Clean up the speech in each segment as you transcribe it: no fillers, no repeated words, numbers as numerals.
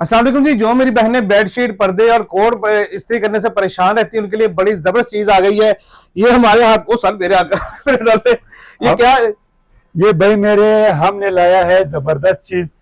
अस्सलाम वालेकुम जी। जो मेरी बहनें बेडशीट, पर्दे और कोट इस्त्री करने से परेशान रहती है, उनके लिए बड़ी जबरदस्त चीज आ गई है। ये हमारे हाथ वो सर मेरे हाथ ये क्या है? ये भाई मेरे हमने लाया है जबरदस्त चीज।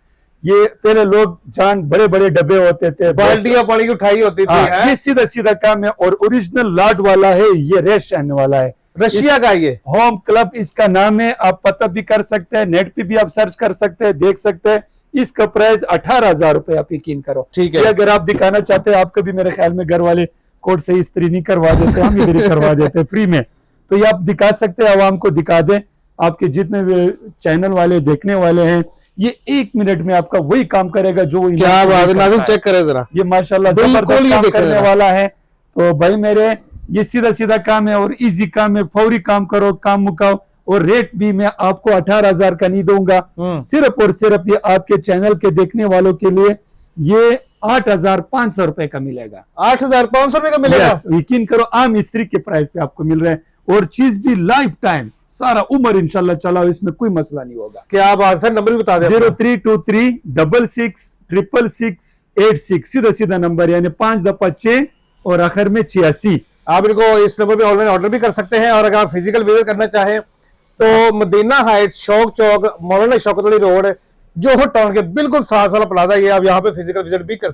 ये पहले लोग जान बड़े बड़े डब्बे होते थे, बाल्टियां पानी की उठाई होती थी। ये सीधा सीधा काम है और ओरिजिनल लाट वाला है। ये रेश आने वाला है, रशिया का ये होम क्लब इसका नाम है। आप पता भी कर सकते हैं, नेट पे भी आप सर्च कर सकते हैं, देख सकते हैं। इसका प्राइस 18,000 रुपए। आप यकीन करो, ठीक है। अगर आप दिखाना चाहते हैं, आपका भी मेरे ख्याल में घर वाले कोर्ट से इस्त्री नहीं करवा देते, हम इधर ही करवा देते हैं फ्री में। तो ये आप दिखा सकते हैं, आवाम को दिखा दें। आपके जितने भी चैनल वाले देखने वाले हैं, ये 1 मिनट में आपका वही काम करेगा जो क्या बात है। नाज़रीन चेक करें जरा, ये माशाल्लाह जबरदस्त काम करने वाला है। तो भाई मेरे ये सीधा सीधा काम है और इजी काम है। फौरी काम करो, काम मुकाओ। और रेट भी मैं आपको 18,000 का नहीं दूंगा, सिर्फ और सिर्फ ये आपके चैनल के देखने वालों के लिए ये 8,500 रुपए का मिलेगा। 8,500 रुपए का मिलेगा। यकीन करो, आम इस्त्री के प्राइस पे आपको मिल रहा है और चीज भी लाइफ टाइम, सारा उम्र इंशाल्लाह चलाओ, इसमें कोई मसला नहीं होगा। क्या बात सर, नंबर भी बता दें। 0323 666686, सीधा सीधा नंबर, यानी 5 दफा 6 और आखिर में 86। आप इनको इस नंबर पे ऑनलाइन ऑर्डर भी कर सकते हैं। और अगर आप फिजिकल विजिट करना चाहें तो मदीना हाइट्स, शौक चौक, मौलाना शौकत अली रोड, जोहर टाउन के बिल्कुल साथ वाला प्लाजा, ये आप यहाँ पे फिजिकल विजिट भी कर